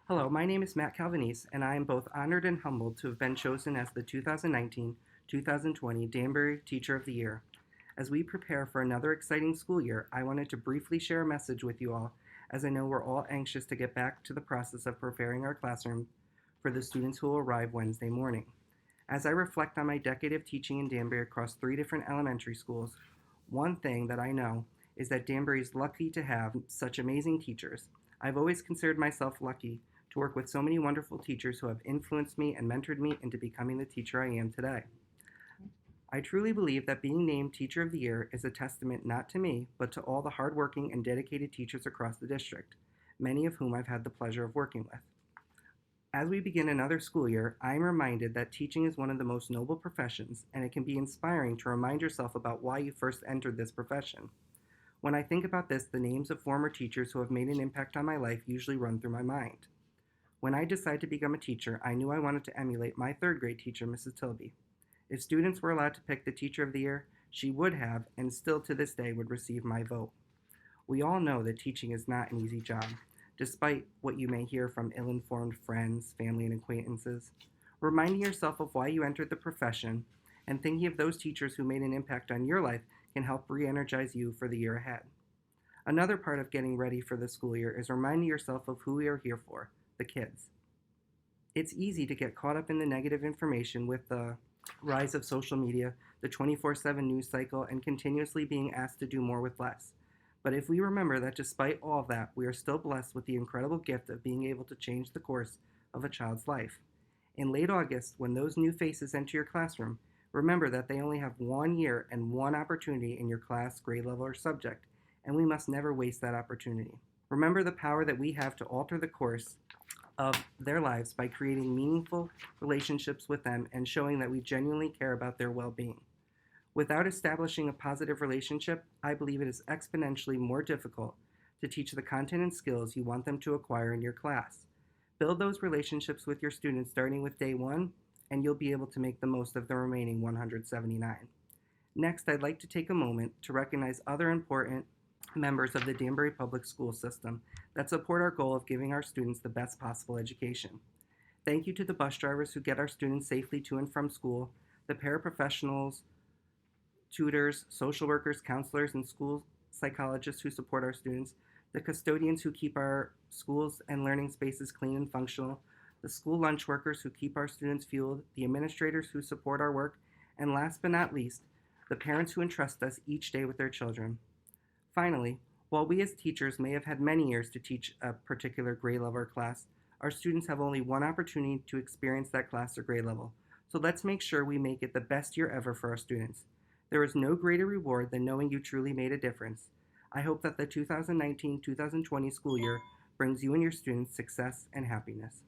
Hello, my name is Matt Calvanese, and I am both honored and humbled to have been chosen as the 2019-2020 Danbury Teacher of the Year. As we prepare for another exciting school year, I wanted to briefly share a message with you all, as I know we're all anxious to get back to the process of preparing our classroom for the students who will arrive Wednesday morning. As I reflect on my decade of teaching in Danbury across 3 different elementary schools, one thing that I know is that Danbury is lucky to have such amazing teachers. I've always considered myself lucky to work with so many wonderful teachers who have influenced me and mentored me into becoming the teacher I am today. I truly believe that being named Teacher of the Year is a testament not to me, but to all the hardworking and dedicated teachers across the district, many of whom I've had the pleasure of working with. As we begin another school year, I am reminded that teaching is one of the most noble professions, and it can be inspiring to remind yourself about why you first entered this profession. When I think about this, the names of former teachers who have made an impact on my life usually run through my mind. When I decided to become a teacher, I knew I wanted to emulate my 3rd grade teacher, Mrs. Tilby. If students were allowed to pick the Teacher of the Year, she would have, and still to this day would receive my vote. We all know that teaching is not an easy job, despite what you may hear from ill-informed friends, family, and acquaintances. Reminding yourself of why you entered the profession and thinking of those teachers who made an impact on your life can help re-energize you for the year ahead. Another part of getting ready for the school year is reminding yourself of who we are here for, the kids. It's easy to get caught up in the negative information with the rise of social media, the 24/7 news cycle, and continuously being asked to do more with less. But if we remember that despite all of that, we are still blessed with the incredible gift of being able to change the course of a child's life. In late August, when those new faces enter your classroom, remember that they only have 1 year and 1 opportunity in your class, grade level, or subject, and we must never waste that opportunity. Remember the power that we have to alter the course of their lives by creating meaningful relationships with them and showing that we genuinely care about their well-being. Without establishing a positive relationship, I believe it is exponentially more difficult to teach the content and skills you want them to acquire in your class. Build those relationships with your students starting with day 1, and you'll be able to make the most of the remaining 179. Next, I'd like to take a moment to recognize other important members of the Danbury Public School System that support our goal of giving our students the best possible education. Thank you to the bus drivers who get our students safely to and from school, the paraprofessionals, tutors, social workers, counselors, and school psychologists who support our students, the custodians who keep our schools and learning spaces clean and functional, the school lunch workers who keep our students fueled, the administrators who support our work, and last but not least, the parents who entrust us each day with their children. Finally, while we as teachers may have had many years to teach a particular grade level or class, our students have only 1 opportunity to experience that class or grade level. So let's make sure we make it the best year ever for our students. There is no greater reward than knowing you truly made a difference. I hope that the 2019-2020 school year brings you and your students success and happiness.